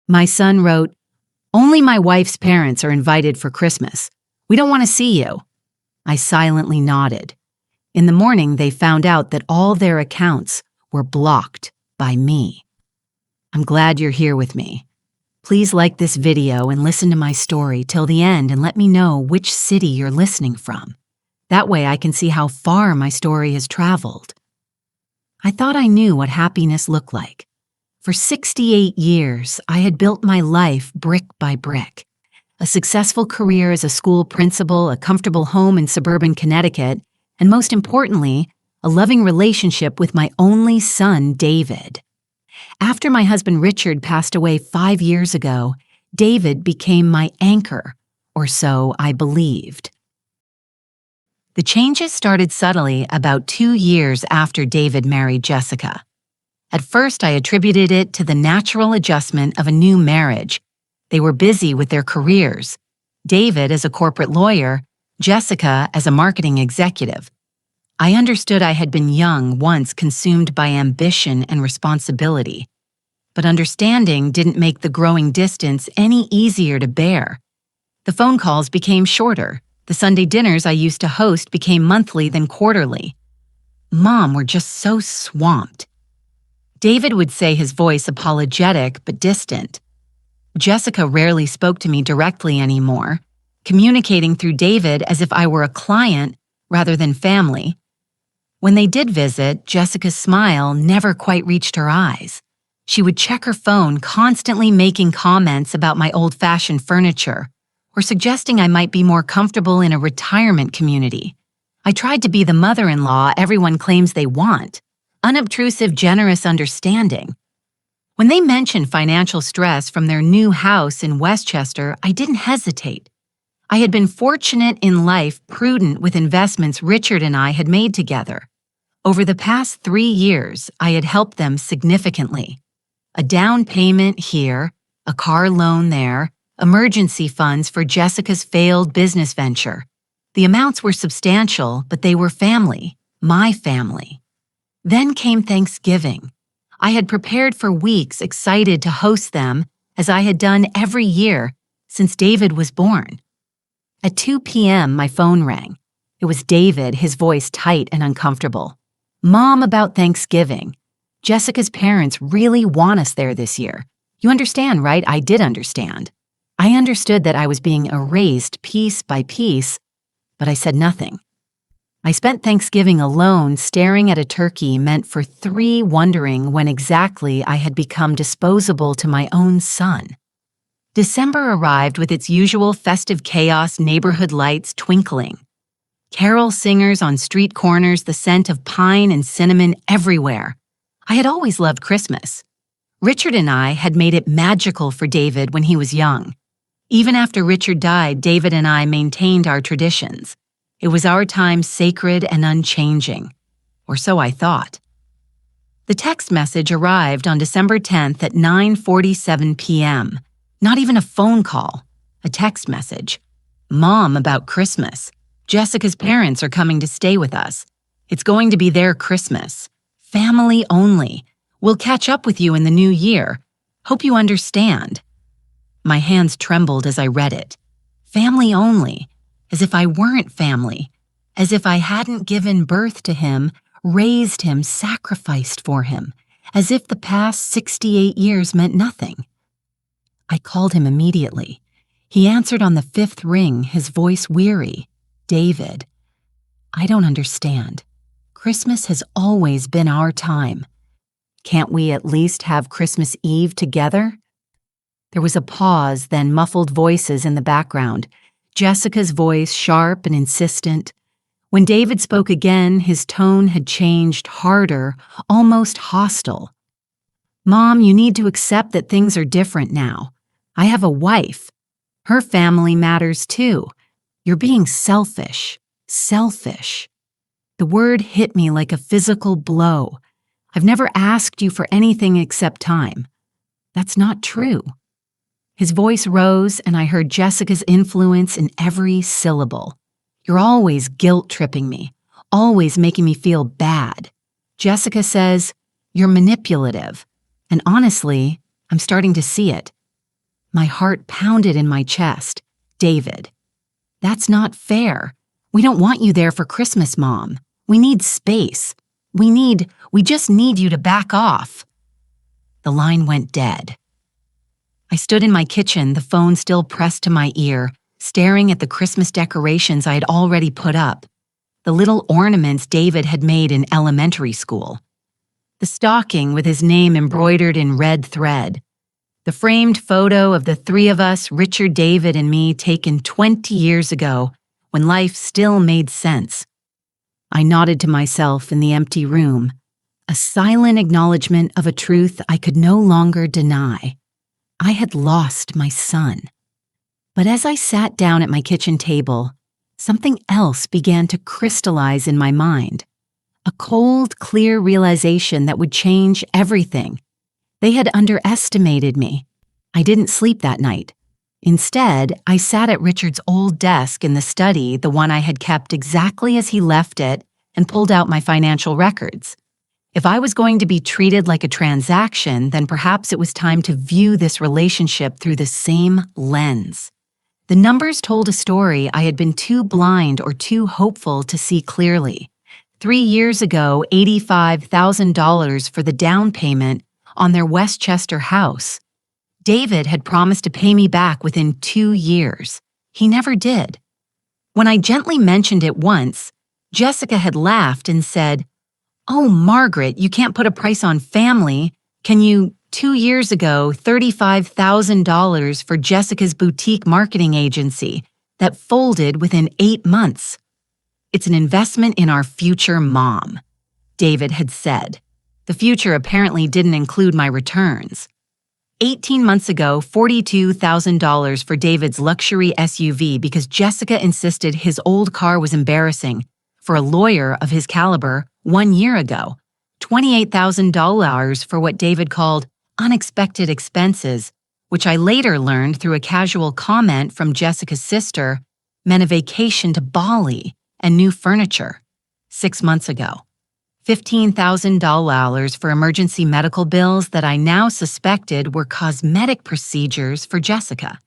My son wrote, "Only my wife's parents are invited for Christmas. We don't want to see you." I silently nodded. In the morning, they found out that all their accounts were blocked by me. I'm glad you're here with me. Please like this video and listen to my story till the end and let me know which city you're listening from. That way I can see how far my story has traveled. I thought I knew what happiness looked like. For 68 years, I had built my life brick by brick. A successful career as a school principal, a comfortable home in suburban Connecticut, and most importantly, a loving relationship with my only son, David. After my husband Richard passed away 5 years ago, David became my anchor, or so I believed. The changes started subtly about 2 years after David married Jessica. At first, I attributed it to the natural adjustment of a new marriage. They were busy with their careers. David as a corporate lawyer, Jessica as a marketing executive. I understood I had been young once, consumed by ambition and responsibility. But understanding didn't make the growing distance any easier to bear. The phone calls became shorter. The Sunday dinners I used to host became monthly then quarterly. Mom were just so swamped. David would say his voice apologetic but distant. Jessica rarely spoke to me directly anymore, communicating through David as if I were a client rather than family. When they did visit, Jessica's smile never quite reached her eyes. She would check her phone, constantly making comments about my old-fashioned furniture, or suggesting I might be more comfortable in a retirement community. I tried to be the mother-in-law everyone claims they want, unobtrusive, generous understanding. When they mentioned financial stress from their new house in Westchester, I didn't hesitate. I had been fortunate in life, prudent with investments Richard and I had made together. Over the past 3 years, I had helped them significantly. A down payment here, a car loan there, emergency funds for Jessica's failed business venture. The amounts were substantial, but they were family, my family. Then came Thanksgiving. I had prepared for weeks, excited to host them, as I had done every year since David was born. At 2 p.m., my phone rang. It was David, his voice tight and uncomfortable. "Mom, about Thanksgiving. Jessica's parents really want us there this year. You understand, right?" I did understand. I understood that I was being erased piece by piece, but I said nothing. I spent Thanksgiving alone, staring at a turkey meant for 3, wondering when exactly I had become disposable to my own son. December arrived with its usual festive chaos, neighborhood lights twinkling. Carol singers on street corners, the scent of pine and cinnamon everywhere. I had always loved Christmas. Richard and I had made it magical for David when he was young. Even after Richard died, David and I maintained our traditions. It was our time, sacred and unchanging. Or so I thought. The text message arrived on December 10th at 9:47 p.m. Not even a phone call, a text message. "Mom, about Christmas. Jessica's parents are coming to stay with us. It's going to be their Christmas. Family only. We'll catch up with you in the new year. Hope you understand." My hands trembled as I read it. Family only. As if I weren't family. As if I hadn't given birth to him, raised him, sacrificed for him. As if the past 68 years meant nothing. I called him immediately. He answered on the 5th ring, his voice weary. "David, I don't understand. Christmas has always been our time. Can't we at least have Christmas Eve together?" There was a pause, then muffled voices in the background. Jessica's voice, sharp and insistent. When David spoke again, his tone had changed, harder, almost hostile. "Mom, you need to accept that things are different now. I have a wife. Her family matters too. You're being selfish. Selfish." The word hit me like a physical blow. "I've never asked you for anything except time." That's not true. His voice rose, and I heard Jessica's influence in every syllable. "You're always guilt-tripping me, always making me feel bad." Jessica says, "You're manipulative." And honestly, I'm starting to see it. My heart pounded in my chest. David, that's not fair. We don't want you there for Christmas, Mom. We need space. We just need you to back off. The line went dead. I stood in my kitchen, the phone still pressed to my ear, staring at the Christmas decorations I had already put up, the little ornaments David had made in elementary school, the stocking with his name embroidered in red thread, the framed photo of the three of us, Richard, David, and me, taken 20 years ago when life still made sense. I nodded to myself in the empty room, a silent acknowledgement of a truth I could no longer deny. I had lost my son. But as I sat down at my kitchen table, something else began to crystallize in my mind. A cold, clear realization that would change everything. They had underestimated me. I didn't sleep that night. Instead, I sat at Richard's old desk in the study, the one I had kept exactly as he left it, and pulled out my financial records. If I was going to be treated like a transaction, then perhaps it was time to view this relationship through the same lens. The numbers told a story I had been too blind or too hopeful to see clearly. 3 years ago, $85,000 for the down payment on their Westchester house. David had promised to pay me back within 2 years. He never did. When I gently mentioned it once, Jessica had laughed and said, "Oh, Margaret, you can't put a price on family. Can you, 2 years ago, $35,000 for Jessica's boutique marketing agency that folded within 8 months. It's an investment in our future, Mom," David had said. The future apparently didn't include my returns. 18 months ago, $42,000 for David's luxury SUV because Jessica insisted his old car was embarrassing. For a lawyer of his caliber, 1 year ago, $28,000 for what David called unexpected expenses, which I later learned through a casual comment from Jessica's sister, meant a vacation to Bali and new furniture. 6 months ago, $15,000 for emergency medical bills that I now suspected were cosmetic procedures for Jessica.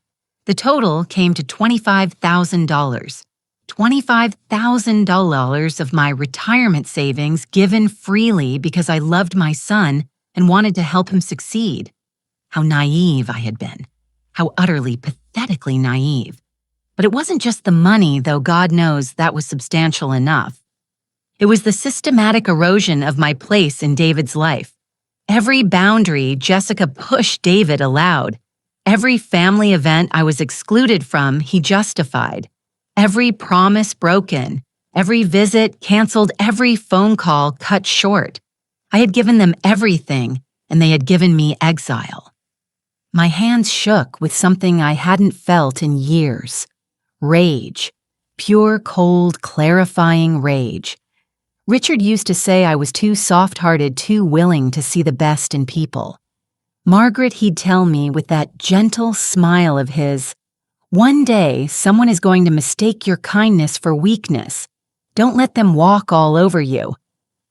The total came to $25,000. $25,000 of my retirement savings given freely because I loved my son and wanted to help him succeed. How naive I had been. How utterly, pathetically naive. But it wasn't just the money, though God knows that was substantial enough. It was the systematic erosion of my place in David's life. Every boundary Jessica pushed David allowed. Every family event I was excluded from, he justified. Every promise broken, every visit canceled, every phone call cut short. I had given them everything, and they had given me exile. My hands shook with something I hadn't felt in years. Rage. Pure, cold, clarifying rage. Richard used to say I was too soft-hearted, too willing to see the best in people. Margaret, he'd tell me with that gentle smile of his, "One day, someone is going to mistake your kindness for weakness. Don't let them walk all over you."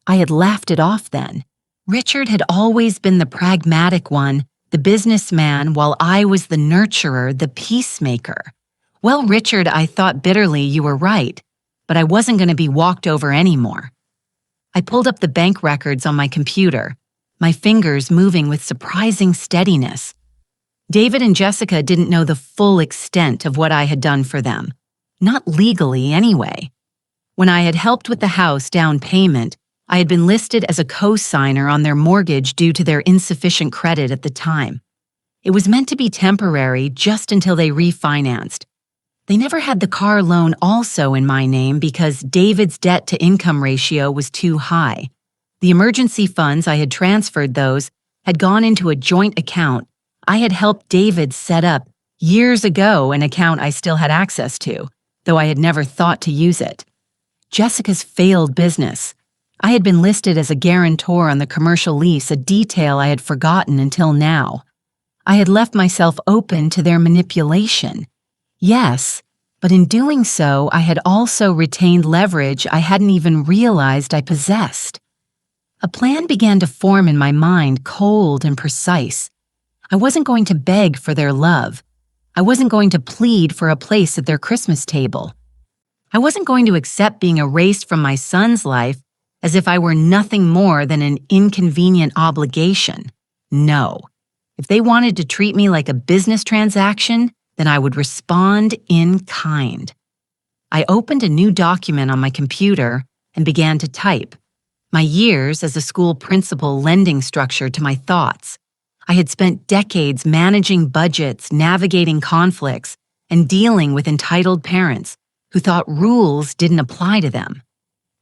I had laughed it off then. Richard had always been the pragmatic one, the businessman, while I was the nurturer, the peacemaker. "Well, Richard," I thought bitterly, "you were right, but I wasn't going to be walked over anymore." I pulled up the bank records on my computer, my fingers moving with surprising steadiness. David and Jessica didn't know the full extent of what I had done for them. Not legally, anyway. When I had helped with the house down payment, I had been listed as a co-signer on their mortgage due to their insufficient credit at the time. It was meant to be temporary just until they refinanced. They never had the car loan also in my name because David's debt-to-income ratio was too high. The emergency funds I had transferred those had gone into a joint account. I had helped David set up years ago an account I still had access to, though I had never thought to use it. Jessica's failed business. I had been listed as a guarantor on the commercial lease, a detail I had forgotten until now. I had left myself open to their manipulation. Yes, but in doing so, I had also retained leverage I hadn't even realized I possessed. A plan began to form in my mind, cold and precise. I wasn't going to beg for their love. I wasn't going to plead for a place at their Christmas table. I wasn't going to accept being erased from my son's life as if I were nothing more than an inconvenient obligation. No. If they wanted to treat me like a business transaction, then I would respond in kind. I opened a new document on my computer and began to type. My years as a school principal lending structure to my thoughts. I had spent decades managing budgets, navigating conflicts, and dealing with entitled parents who thought rules didn't apply to them.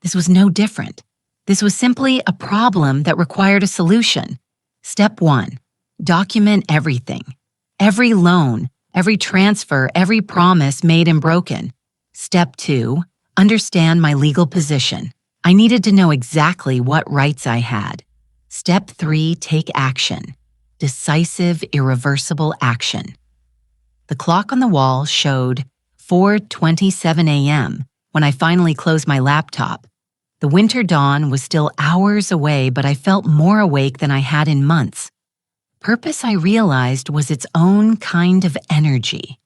This was no different. This was simply a problem that required a solution. Step 1, document everything. Every loan, every transfer, every promise made and broken. Step 2, understand my legal position. I needed to know exactly what rights I had. Step 3, take action. Decisive, irreversible action. The clock on the wall showed 4:27 a.m. when I finally closed my laptop. The winter dawn was still hours away, but I felt more awake than I had in months. Purpose, I realized, was its own kind of energy.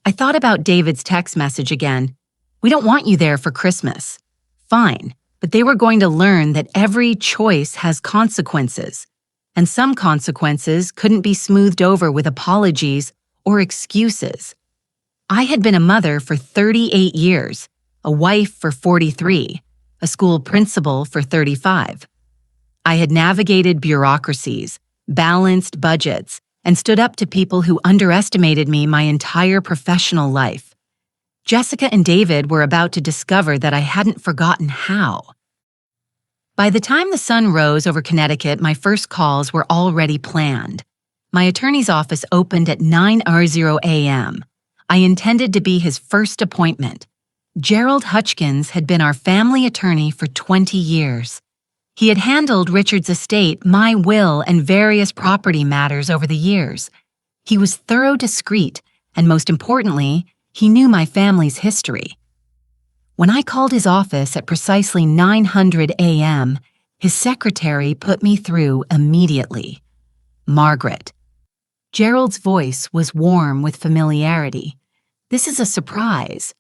I thought about David's text message again. We don't want you there for Christmas. Fine, but they were going to learn that every choice has consequences, and some consequences couldn't be smoothed over with apologies or excuses. I had been a mother for 38 years, a wife for 43, a school principal for 35. I had navigated bureaucracies, balanced budgets, and stood up to people who underestimated me my entire professional life. Jessica and David were about to discover that I hadn't forgotten how. By the time the sun rose over Connecticut, my first calls were already planned. My attorney's office opened at 9:00 a.m. I intended to be his first appointment. Gerald Hutchkins had been our family attorney for 20 years. He had handled Richard's estate, my will, and various property matters over the years. He was thorough, discreet, and most importantly, he knew my family's history. When I called his office at precisely 9:00 a.m., his secretary put me through immediately. Margaret. Gerald's voice was warm with familiarity. This is a surprise.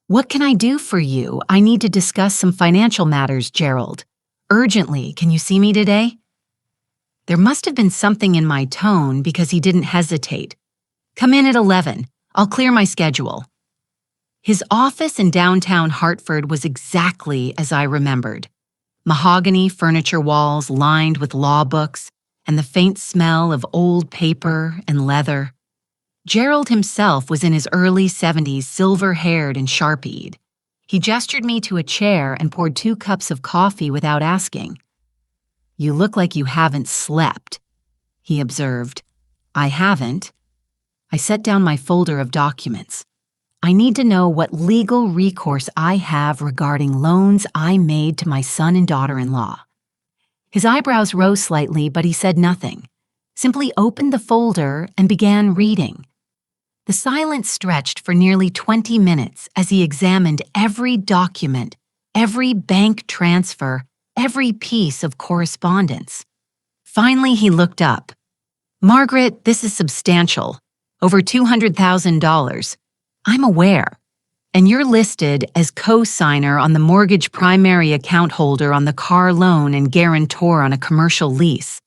What can I do for you? I need to discuss some financial matters, Gerald. Urgently, can you see me today? There must have been something in my tone because he didn't hesitate. Come in at 11. I'll clear my schedule. His office in downtown Hartford was exactly as I remembered. Mahogany furniture walls lined with law books and the faint smell of old paper and leather. Gerald himself was in his early 70s, silver-haired and sharp-eyed. He gestured me to a chair and poured 2 cups of coffee without asking. You look like you haven't slept, he observed. I haven't. I set down my folder of documents. I need to know what legal recourse I have regarding loans I made to my son and daughter-in-law. His eyebrows rose slightly, but he said nothing, simply opened the folder and began reading. The silence stretched for nearly 20 minutes as he examined every document, every bank transfer, every piece of correspondence. Finally, he looked up. Margaret, this is substantial. Over $200,000. I'm aware. And you're listed as co-signer on the mortgage primary account holder on the car loan and guarantor on a commercial lease.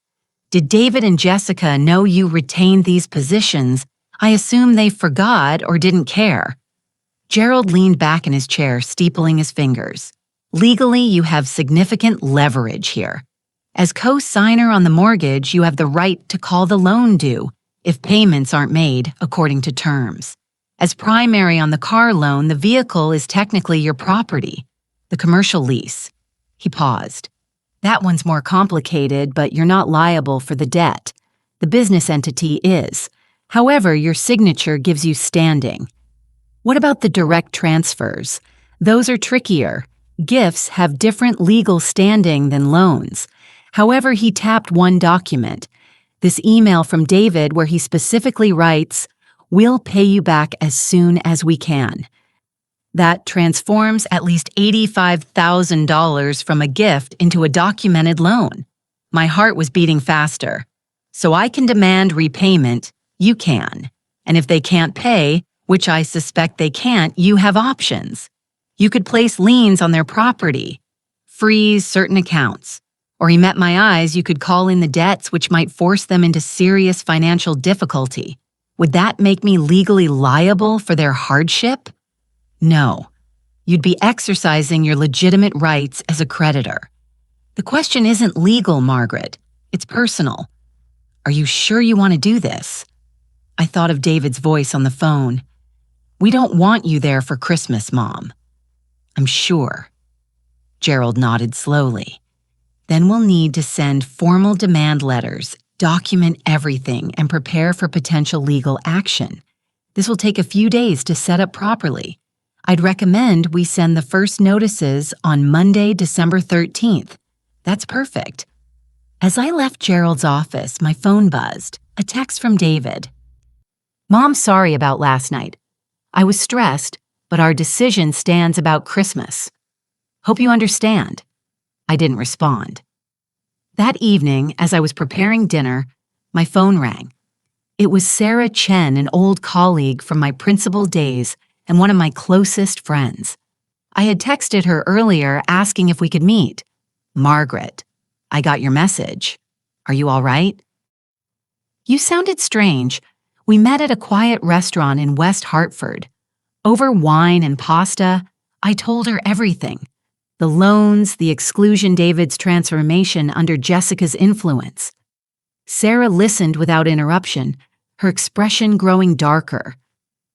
Did David and Jessica know you retained these positions? I assume they forgot or didn't care. Gerald leaned back in his chair, steepling his fingers. Legally, you have significant leverage here. As co-signer on the mortgage, you have the right to call the loan due if payments aren't made according to terms. As primary on the car loan, the vehicle is technically your property, the commercial lease. He paused. That one's more complicated, but you're not liable for the debt. The business entity is. However, your signature gives you standing. What about the direct transfers? Those are trickier. Gifts have different legal standing than loans. However, he tapped one document. This email from David where he specifically writes, "We'll pay you back as soon as we can." That transforms at least $85,000 from a gift into a documented loan. My heart was beating faster. So I can demand repayment. You can. And if they can't pay, which I suspect they can't, you have options. You could place liens on their property, freeze certain accounts, or he met my eyes, you could call in the debts which might force them into serious financial difficulty. Would that make me legally liable for their hardship? No. You'd be exercising your legitimate rights as a creditor. The question isn't legal, Margaret. It's personal. Are you sure you want to do this? I thought of David's voice on the phone. We don't want you there for Christmas, Mom. I'm sure. Gerald nodded slowly. Then we'll need to send formal demand letters, document everything, and prepare for potential legal action. This will take a few days to set up properly. I'd recommend we send the first notices on Monday, December 13th. That's perfect. As I left Gerald's office, my phone buzzed. A text from David. Mom, sorry about last night. I was stressed, but our decision stands about Christmas. Hope you understand. I didn't respond. That evening, as I was preparing dinner, my phone rang. It was Sarah Chen, an old colleague from my principal days and one of my closest friends. I had texted her earlier asking if we could meet. Margaret, I got your message. Are you all right? You sounded strange. We met at a quiet restaurant in West Hartford. Over wine and pasta, I told her everything. The loans, the exclusion, David's transformation under Jessica's influence. Sarah listened without interruption, her expression growing darker.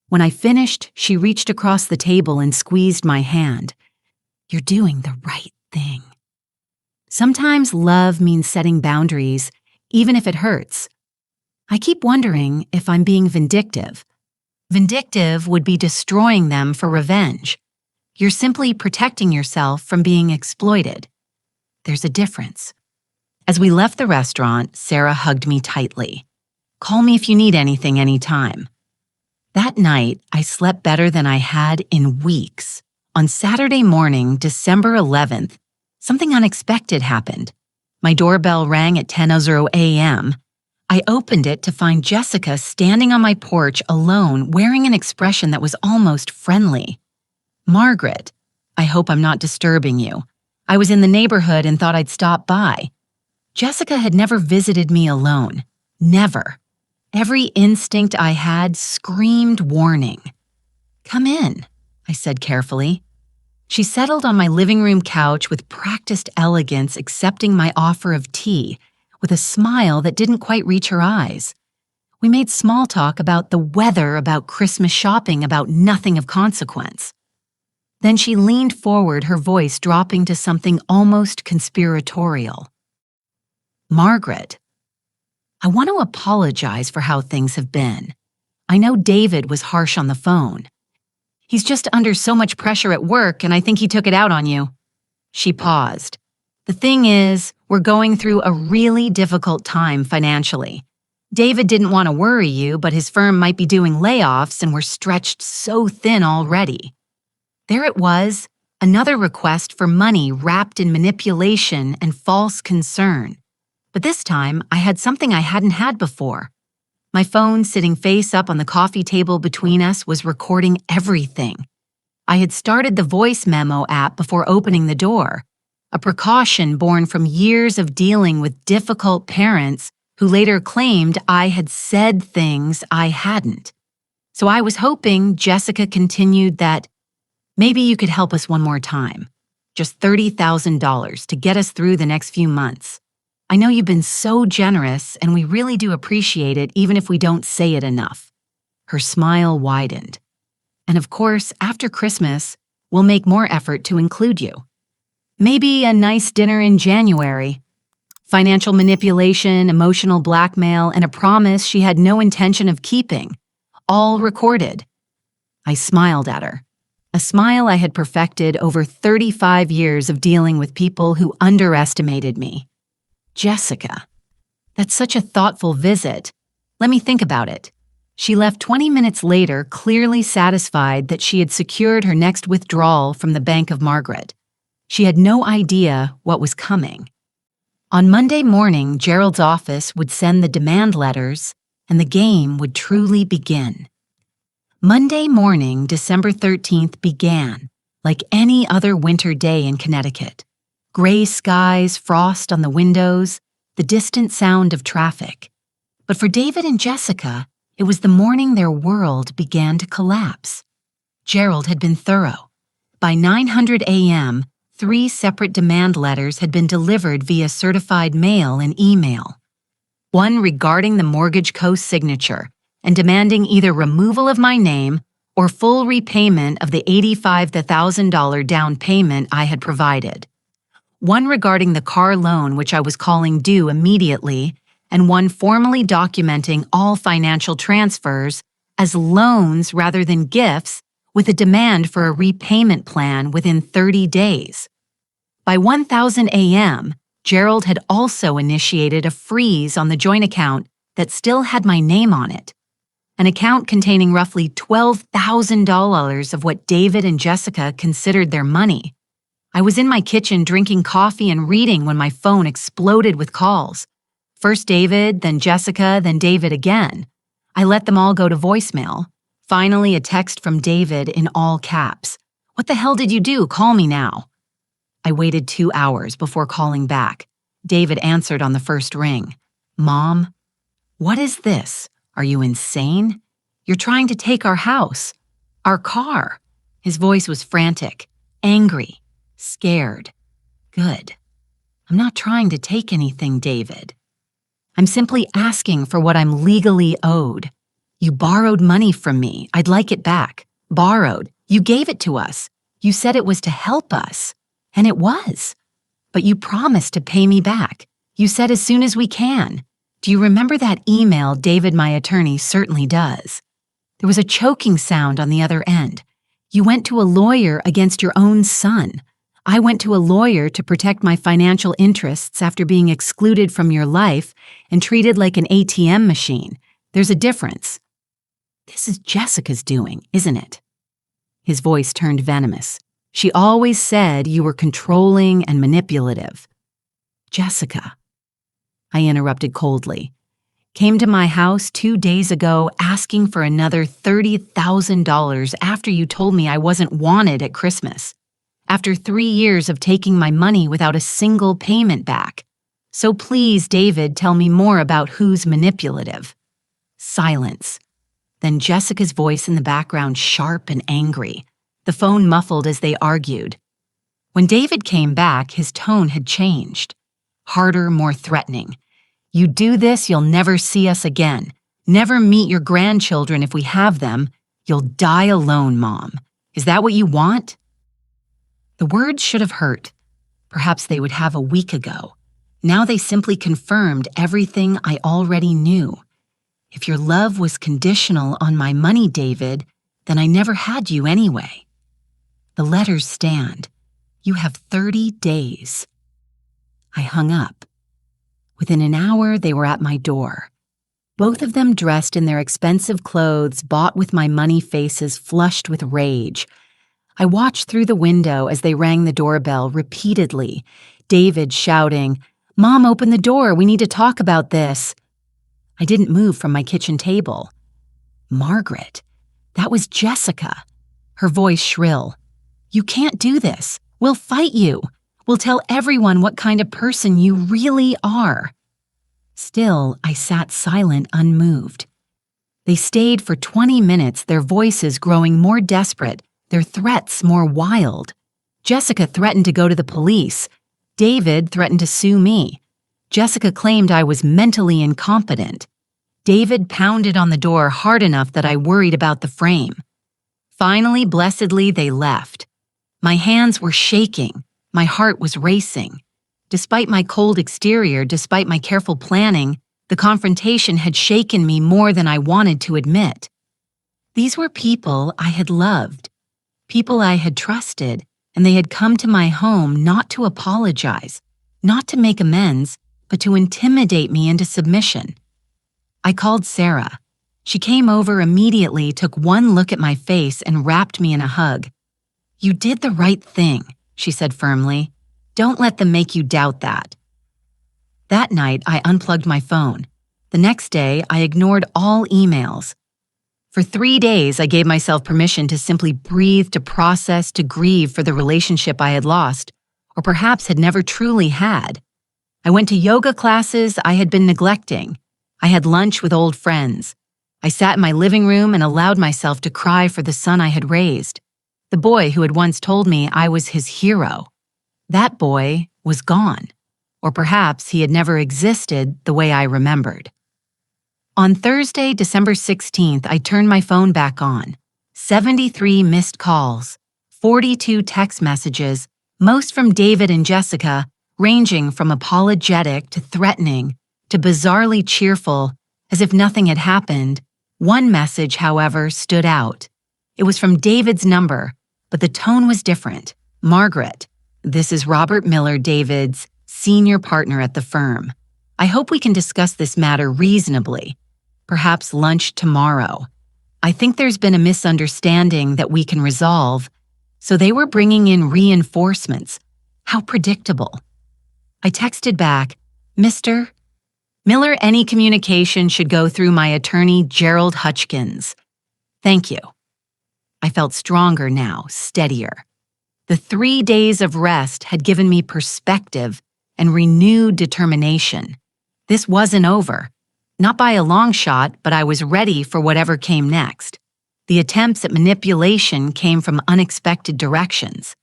When I finished, she reached across the table and squeezed my hand. You're doing the right thing. Sometimes love means setting boundaries, even if it hurts. I keep wondering if I'm being vindictive. Vindictive would be destroying them for revenge. You're simply protecting yourself from being exploited. There's a difference. As we left the restaurant, Sarah hugged me tightly. Call me if you need anything anytime. That night, I slept better than I had in weeks. On Saturday morning, December 11th, something unexpected happened. My doorbell rang at 10:00 a.m. I opened it to find Jessica standing on my porch alone, wearing an expression that was almost friendly. Margaret, I hope I'm not disturbing you. I was in the neighborhood and thought I'd stop by. Jessica had never visited me alone. Never. Every instinct I had screamed warning. Come in, I said carefully. She settled on my living room couch with practiced elegance, accepting my offer of tea, with a smile that didn't quite reach her eyes. We made small talk about the weather, about Christmas shopping, about nothing of consequence. Then she leaned forward, her voice dropping to something almost conspiratorial. Margaret, I want to apologize for how things have been. I know David was harsh on the phone. He's just under so much pressure at work, and I think he took it out on you. She paused. The thing is, we're going through a really difficult time financially. David didn't want to worry you, but his firm might be doing layoffs, and we're stretched so thin already. There it was, another request for money wrapped in manipulation and false concern. But this time, I had something I hadn't had before. My phone, sitting face up on the coffee table between us, was recording everything. I had started the voice memo app before opening the door, a precaution born from years of dealing with difficult parents who later claimed I had said things I hadn't. So I was hoping Jessica continued that, maybe you could help us one more time. Just $30,000 to get us through the next few months. I know you've been so generous, and we really do appreciate it even if we don't say it enough. Her smile widened. And of course, after Christmas, we'll make more effort to include you. Maybe a nice dinner in January. Financial manipulation, emotional blackmail, and a promise she had no intention of keeping. All recorded. I smiled at her. A smile I had perfected over 35 years of dealing with people who underestimated me. Jessica. That's such a thoughtful visit. Let me think about it. She left 20 minutes later, clearly satisfied that she had secured her next withdrawal from the Bank of Margaret. She had no idea what was coming. On Monday morning, Gerald's office would send the demand letters, and the game would truly begin. Monday morning, December 13th, began like any other winter day in Connecticut. Gray skies, frost on the windows, the distant sound of traffic. But for David and Jessica, it was the morning their world began to collapse. Gerald had been thorough. By 9:00 a.m., 3 separate demand letters had been delivered via certified mail and email. One regarding the mortgage co-signature and demanding either removal of my name or full repayment of the $85,000 down payment I had provided. One regarding the car loan which I was calling due immediately, and one formally documenting all financial transfers as loans rather than gifts, with a demand for a repayment plan within 30 days. By 1:00 a.m., Gerald had also initiated a freeze on the joint account that still had my name on it, an account containing roughly $12,000 of what David and Jessica considered their money. I was in my kitchen drinking coffee and reading when my phone exploded with calls. First David, then Jessica, then David again. I let them all go to voicemail. Finally, a text from David in all caps. "What the hell did you do? Call me now." I waited 2 hours before calling back. David answered on the first ring. "Mom, what is this? Are you insane? You're trying to take our house, our car." His voice was frantic, angry, scared. "Good. I'm not trying to take anything, David. I'm simply asking for what I'm legally owed. You borrowed money from me. I'd like it back. Borrowed. You gave it to us. You said it was to help us. And it was. But you promised to pay me back. You said as soon as we can. Do you remember that email? David, my attorney, certainly does. There was a choking sound on the other end. You went to a lawyer against your own son. I went to a lawyer to protect my financial interests after being excluded from your life and treated like an ATM machine. There's a difference. This is Jessica's doing, isn't it?" His voice turned venomous. "She always said you were controlling and manipulative." "Jessica," I interrupted coldly, "came to my house 2 days ago asking for another $30,000 after you told me I wasn't wanted at Christmas. After 3 years of taking my money without a single payment back. So please, David, tell me more about who's manipulative." Silence. Then Jessica's voice in the background, sharp and angry. The phone muffled as they argued. When David came back, his tone had changed. Harder, more threatening. "You do this, you'll never see us again. Never meet your grandchildren if we have them. You'll die alone, Mom. Is that what you want?" The words should have hurt. Perhaps they would have a week ago. Now they simply confirmed everything I already knew. If your love was conditional on my money, David, then I never had you anyway. The letters stand. You have 30 days. I hung up. Within an hour, they were at my door. Both of them dressed in their expensive clothes, bought with my money, faces flushed with rage. I watched through the window as they rang the doorbell repeatedly, David shouting, "Mom, open the door, we need to talk about this." I didn't move from my kitchen table. Margaret. That was Jessica. Her voice shrill. "You can't do this. We'll fight you. We'll tell everyone what kind of person you really are." Still, I sat silent, unmoved. They stayed for 20 minutes, their voices growing more desperate, their threats more wild. Jessica threatened to go to the police. David threatened to sue me. Jessica claimed I was mentally incompetent. David pounded on the door hard enough that I worried about the frame. Finally, blessedly, they left. My hands were shaking. My heart was racing. Despite my cold exterior, despite my careful planning, the confrontation had shaken me more than I wanted to admit. These were people I had loved, people I had trusted, and they had come to my home not to apologize, not to make amends, but to intimidate me into submission. I called Sarah. She came over immediately, took one look at my face, and wrapped me in a hug. "You did the right thing," she said firmly. "Don't let them make you doubt that." That night, I unplugged my phone. The next day, I ignored all emails. For 3 days, I gave myself permission to simply breathe, to process, to grieve for the relationship I had lost, or perhaps had never truly had. I went to yoga classes I had been neglecting. I had lunch with old friends. I sat in my living room and allowed myself to cry for the son I had raised, the boy who had once told me I was his hero. That boy was gone, or perhaps he had never existed the way I remembered. On Thursday, December 16th, I turned my phone back on. 73 missed calls, 42 text messages, most from David and Jessica, ranging from apologetic to threatening to bizarrely cheerful, as if nothing had happened. One message, however, stood out. It was from David's number, but the tone was different. Margaret, this is Robert Miller, David's senior partner at the firm. I hope we can discuss this matter reasonably. Perhaps lunch tomorrow. I think there's been a misunderstanding that we can resolve. So they were bringing in reinforcements. How predictable. I texted back, Mr. Miller, any communication should go through my attorney, Gerald Hutchkins. Thank you. I felt stronger now, steadier. The 3 days of rest had given me perspective and renewed determination. This wasn't over. Not by a long shot, but I was ready for whatever came next. The attempts at manipulation came from unexpected directions.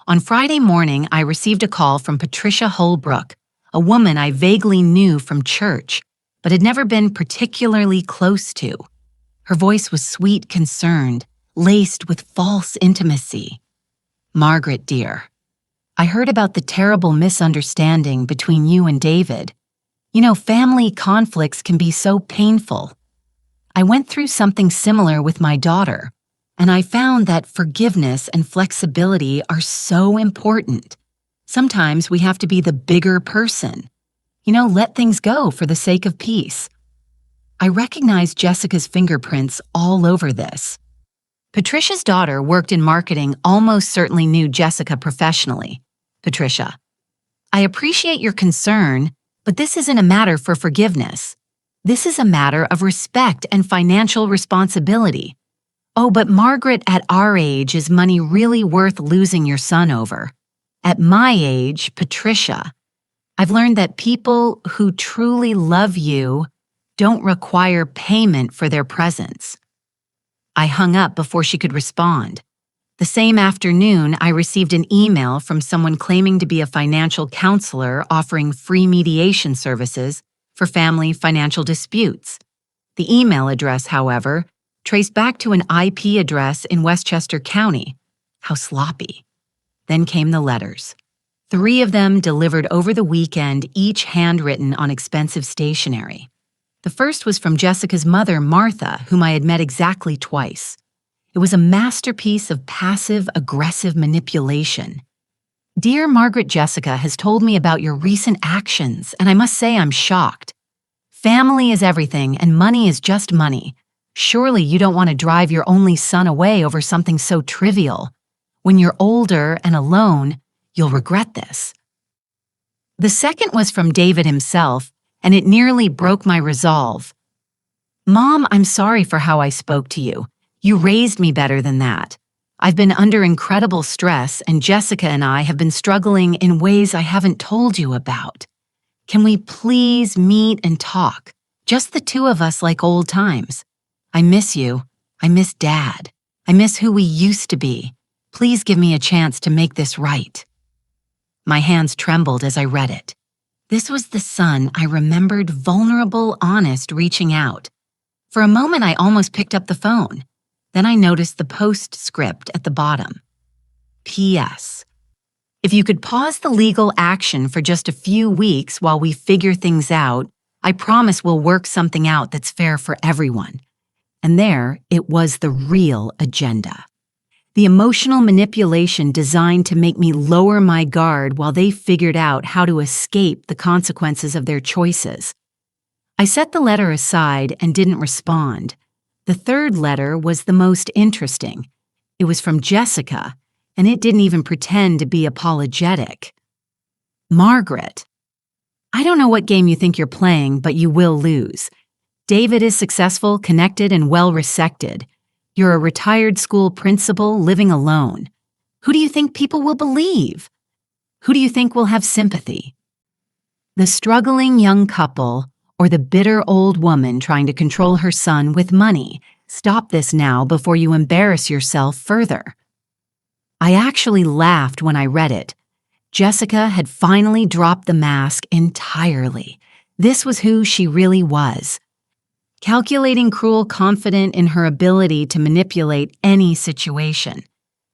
On Friday morning, I received a call from Patricia Holbrook, a woman I vaguely knew from church, but had never been particularly close to. Her voice was sweet, concerned, laced with false intimacy. Margaret, dear, I heard about the terrible misunderstanding between you and David. You know, family conflicts can be so painful. I went through something similar with my daughter, and I found that forgiveness and flexibility are so important. Sometimes we have to be the bigger person. Let things go for the sake of peace. I recognized Jessica's fingerprints all over this. Patricia's daughter worked in marketing, almost certainly knew Jessica professionally. Patricia, I appreciate your concern, but this isn't a matter for forgiveness. This is a matter of respect and financial responsibility. Oh, but Margaret, at our age, is money really worth losing your son over? At my age, Patricia, I've learned that people who truly love you don't require payment for their presence. I hung up before she could respond. The same afternoon, I received an email from someone claiming to be a financial counselor offering free mediation services for family financial disputes. The email address, however, traced back to an IP address in Westchester County. How sloppy. Then came the letters. 3 of them delivered over the weekend, each handwritten on expensive stationery. The first was from Jessica's mother, Martha, whom I had met exactly twice. It was a masterpiece of passive-aggressive manipulation. Dear Margaret, Jessica has told me about your recent actions, and I must say I'm shocked. Family is everything, and money is just money. Surely you don't want to drive your only son away over something so trivial. When you're older and alone, you'll regret this. The second was from David himself, and it nearly broke my resolve. Mom, I'm sorry for how I spoke to you. You raised me better than that. I've been under incredible stress, and Jessica and I have been struggling in ways I haven't told you about. Can we please meet and talk? Just the 2 of us like old times. I miss you. I miss Dad. I miss who we used to be. Please give me a chance to make this right. My hands trembled as I read it. This was the son I remembered, vulnerable, honest, reaching out. For a moment, I almost picked up the phone. Then I noticed the postscript at the bottom. P.S. If you could pause the legal action for just a few weeks while we figure things out, I promise we'll work something out that's fair for everyone. And there, it was the real agenda. The emotional manipulation designed to make me lower my guard while they figured out how to escape the consequences of their choices. I set the letter aside and didn't respond. The third letter was the most interesting. It was from Jessica, and it didn't even pretend to be apologetic. Margaret, I don't know what game you think you're playing, but you will lose. David is successful, connected, and well-respected. You're a retired school principal living alone. Who do you think people will believe? Who do you think will have sympathy? The struggling young couple or the bitter old woman trying to control her son with money? Stop this now before you embarrass yourself further. I actually laughed when I read it. Jessica had finally dropped the mask entirely. This was who she really was. Calculating, cruel, confident in her ability to manipulate any situation.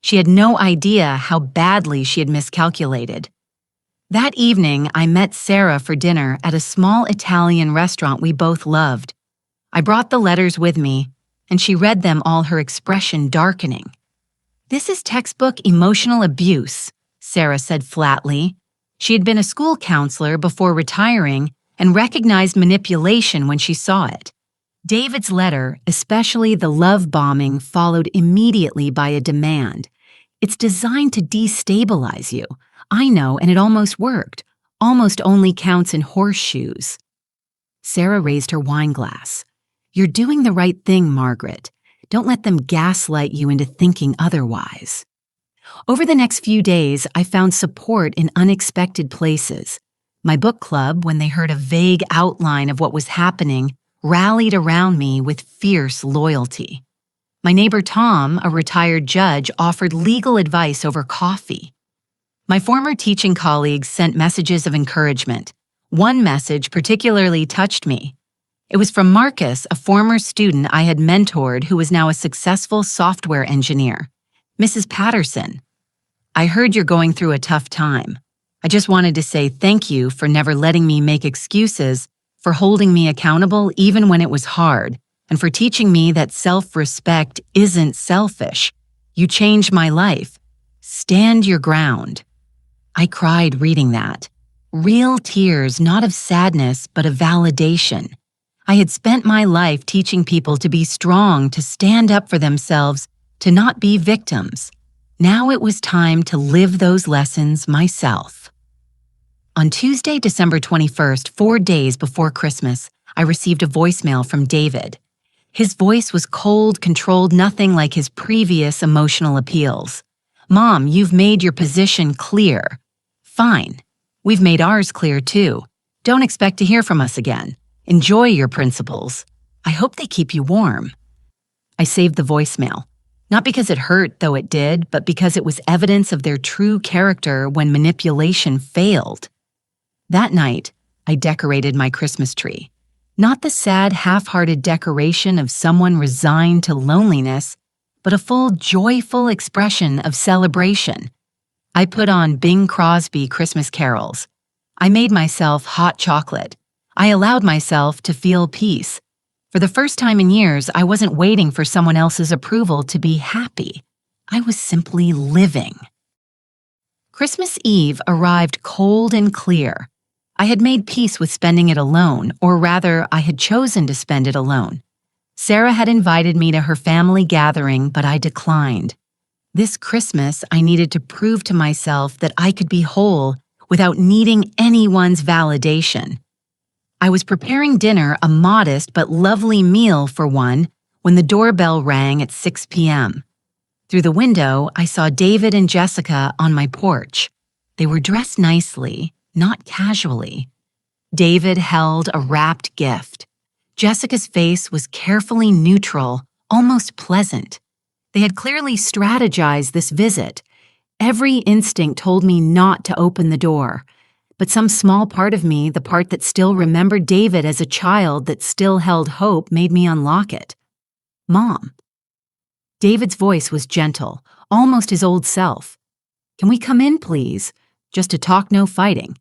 She had no idea how badly she had miscalculated. That evening, I met Sarah for dinner at a small Italian restaurant we both loved. I brought the letters with me, and she read them, all her expression darkening. "This is textbook emotional abuse," Sarah said flatly. She had been a school counselor before retiring and recognized manipulation when she saw it. David's letter, especially the love bombing, followed immediately by a demand. "It's designed to destabilize you. I know, and it almost worked. Almost only counts in horseshoes." Sarah raised her wine glass. "You're doing the right thing, Margaret. Don't let them gaslight you into thinking otherwise." Over the next few days, I found support in unexpected places. My book club, when they heard a vague outline of what was happening, rallied around me with fierce loyalty. My neighbor Tom, a retired judge, offered legal advice over coffee. My former teaching colleagues sent messages of encouragement. One message particularly touched me. It was from Marcus, a former student I had mentored who was now a successful software engineer. "Mrs. Patterson, I heard you're going through a tough time. I just wanted to say thank you for never letting me make excuses, for holding me accountable even when it was hard, and for teaching me that self-respect isn't selfish. You changed my life. Stand your ground." I cried reading that. Real tears, not of sadness, but of validation. I had spent my life teaching people to be strong, to stand up for themselves, to not be victims. Now it was time to live those lessons myself. On Tuesday, December 21st, 4 days before Christmas, I received a voicemail from David. His voice was cold, controlled, nothing like his previous emotional appeals. "Mom, you've made your position clear." "Fine. We've made ours clear too. Don't expect to hear from us again. Enjoy your principles. I hope they keep you warm." I saved the voicemail. Not because it hurt, though it did, but because it was evidence of their true character when manipulation failed. That night, I decorated my Christmas tree. Not the sad, half-hearted decoration of someone resigned to loneliness, but a full, joyful expression of celebration. I put on Bing Crosby Christmas carols. I made myself hot chocolate. I allowed myself to feel peace. For the first time in years, I wasn't waiting for someone else's approval to be happy. I was simply living. Christmas Eve arrived cold and clear. I had made peace with spending it alone, or rather, I had chosen to spend it alone. Sarah had invited me to her family gathering, but I declined. This Christmas, I needed to prove to myself that I could be whole without needing anyone's validation. I was preparing dinner, a modest but lovely meal for one, when the doorbell rang at 6 p.m. Through the window, I saw David and Jessica on my porch. They were dressed nicely, not casually. David held a wrapped gift. Jessica's face was carefully neutral, almost pleasant. They had clearly strategized this visit. Every instinct told me not to open the door, but some small part of me, the part that still remembered David as a child that still held hope, made me unlock it. "Mom." David's voice was gentle, almost his old self. "Can we come in, please? Just to talk, no fighting."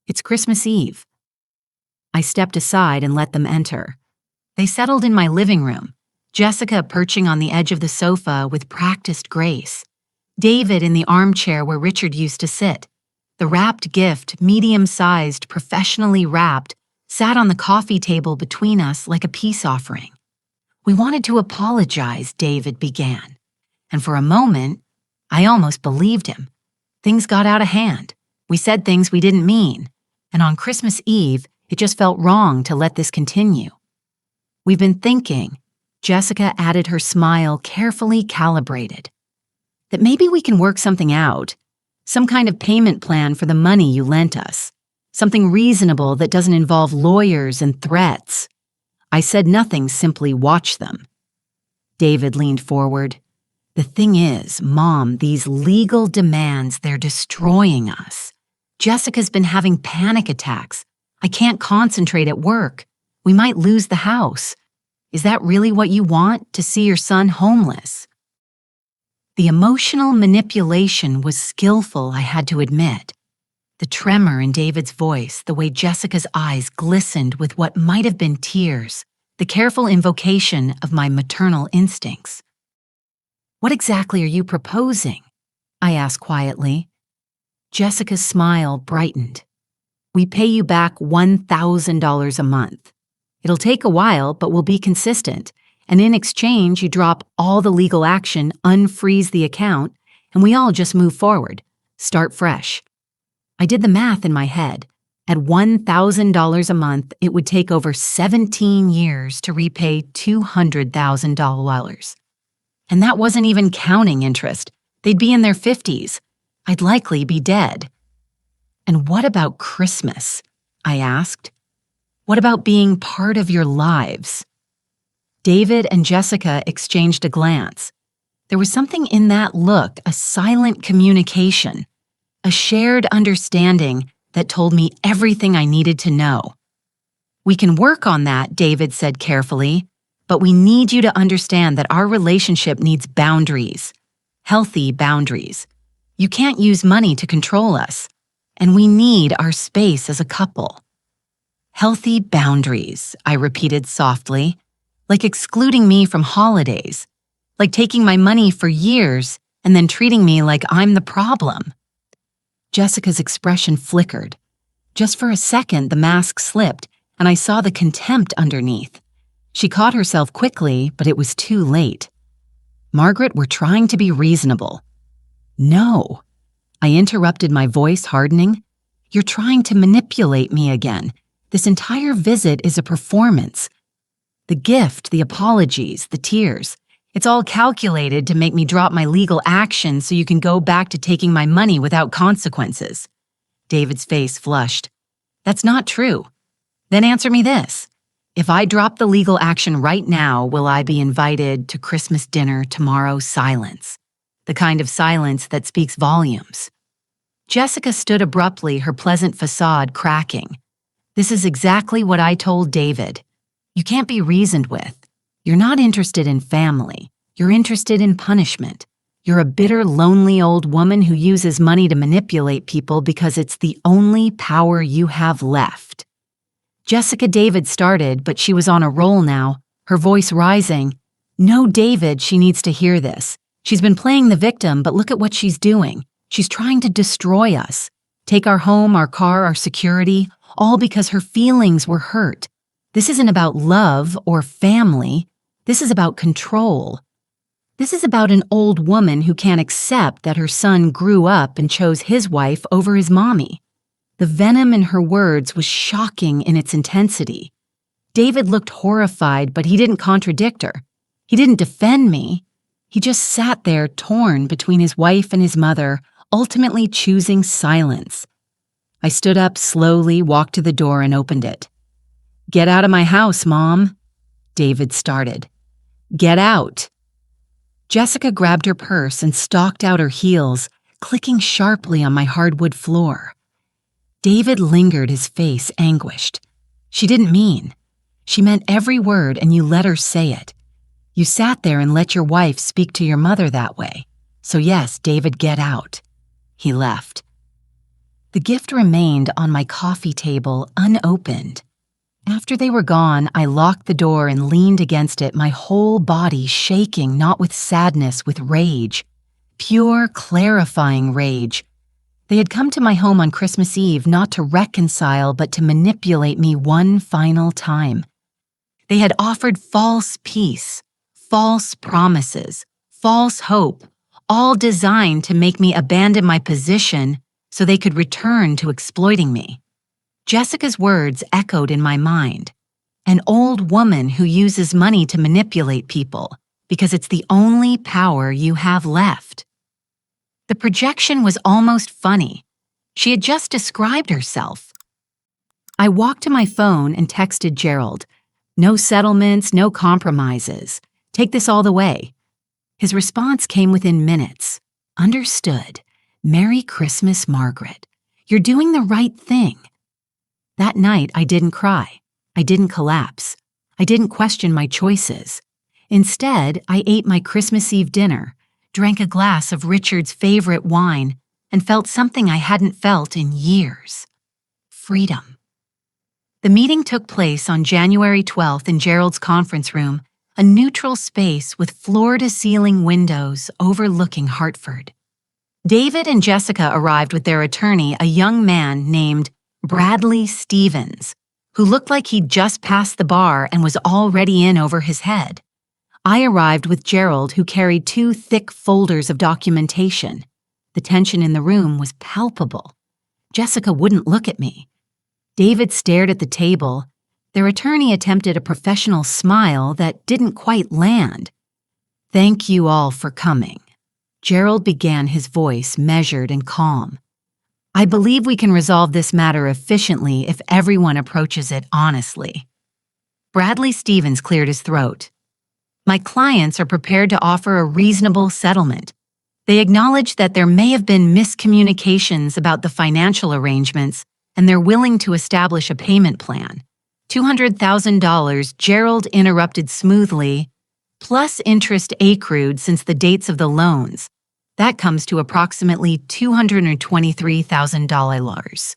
"It's Christmas Eve." I stepped aside and let them enter. They settled in my living room, Jessica perching on the edge of the sofa with practiced grace, David in the armchair where Richard used to sit. The wrapped gift, medium-sized, professionally wrapped, sat on the coffee table between us like a peace offering. "We wanted to apologize," David began. And for a moment, I almost believed him. Things got out of hand. We said things we didn't mean. and on Christmas Eve, it just felt wrong to let this continue. We've been thinking, Jessica added, her smile carefully calibrated, that maybe we can work something out, some kind of payment plan for the money you lent us, something reasonable that doesn't involve lawyers and threats. I said nothing, simply watch them. David leaned forward. The thing is, Mom, these legal demands, they're destroying us. Jessica's been having panic attacks. I can't concentrate at work. We might lose the house. Is that really what you want, to see your son homeless? The emotional manipulation was skillful, I had to admit. The tremor in David's voice, the way Jessica's eyes glistened with what might have been tears, the careful invocation of my maternal instincts. What exactly are you proposing? I asked quietly. Jessica's smile brightened. We pay you back $1,000 a month. It'll take a while, but we'll be consistent. And in exchange, you drop all the legal action, unfreeze the account, and we all just move forward, start fresh. I did the math in my head. At $1,000 a month, it would take over 17 years to repay $200,000. And that wasn't even counting interest. They'd be in their 50s. I'd likely be dead. And what about Christmas? I asked. What about being part of your lives? David and Jessica exchanged a glance. There was something in that look, a silent communication, a shared understanding that told me everything I needed to know. We can work on that, David said carefully, but we need you to understand that our relationship needs boundaries, healthy boundaries. You can't use money to control us, and we need our space as a couple. Healthy boundaries, I repeated softly, like excluding me from holidays, like taking my money for years and then treating me like I'm the problem. Jessica's expression flickered. Just for a second, the mask slipped, and I saw the contempt underneath. She caught herself quickly, but it was too late. Margaret, we're trying to be reasonable. No. I interrupted, my voice hardening. You're trying to manipulate me again. This entire visit is a performance. The gift, the apologies, the tears. It's all calculated to make me drop my legal action so you can go back to taking my money without consequences. David's face flushed. That's not true. Then answer me this. If I drop the legal action right now, will I be invited to Christmas dinner tomorrow? Silence. The kind of silence that speaks volumes. Jessica stood abruptly, her pleasant facade cracking. This is exactly what I told David. You can't be reasoned with. You're not interested in family. You're interested in punishment. You're a bitter, lonely old woman who uses money to manipulate people because it's the only power you have left. Jessica David started, but she was on a roll now, her voice rising. No, David, she needs to hear this. She's been playing the victim, but look at what she's doing. She's trying to destroy us. Take our home, our car, our security, all because her feelings were hurt. This isn't about love or family. This is about control. This is about an old woman who can't accept that her son grew up and chose his wife over his mommy. The venom in her words was shocking in its intensity. David looked horrified, but he didn't contradict her. He didn't defend me. He just sat there torn between his wife and his mother, ultimately choosing silence. I stood up slowly, walked to the door, and opened it. Get out of my house, Mom, David started. Get out. Jessica grabbed her purse and stalked out her heels, clicking sharply on my hardwood floor. David lingered, his face anguished. She didn't mean. She meant every word, and you let her say it. You sat there and let your wife speak to your mother that way. So yes, David, get out. He left. The gift remained on my coffee table unopened. After they were gone, I locked the door and leaned against it, my whole body shaking, not with sadness, with rage. Pure, clarifying rage. They had come to my home on Christmas Eve not to reconcile, but to manipulate me one final time. They had offered false peace, false promises, false hope, all designed to make me abandon my position so they could return to exploiting me. Jessica's words echoed in my mind. An old woman who uses money to manipulate people because it's the only power you have left. The projection was almost funny. She had just described herself. I walked to my phone and texted Gerald. No settlements, no compromises. Take this all the way. His response came within minutes. Understood. Merry Christmas, Margaret. You're doing the right thing. That night, I didn't cry. I didn't collapse. I didn't question my choices. Instead, I ate my Christmas Eve dinner, drank a glass of Richard's favorite wine, and felt something I hadn't felt in years. Freedom. The meeting took place on January 12th in Gerald's conference room, a neutral space with floor-to-ceiling windows overlooking Hartford. David and Jessica arrived with their attorney, a young man named Bradley Stevens, who looked like he'd just passed the bar and was already in over his head. I arrived with Gerald, who carried 2 thick folders of documentation. The tension in the room was palpable. Jessica wouldn't look at me. David stared at the table. Their attorney attempted a professional smile that didn't quite land. Thank you all for coming. Gerald began, his voice measured and calm. I believe we can resolve this matter efficiently if everyone approaches it honestly. Bradley Stevens cleared his throat. My clients are prepared to offer a reasonable settlement. They acknowledge that there may have been miscommunications about the financial arrangements, and they're willing to establish a payment plan. $200,000, Gerald interrupted smoothly, plus interest accrued since the dates of the loans. That comes to approximately $223,000.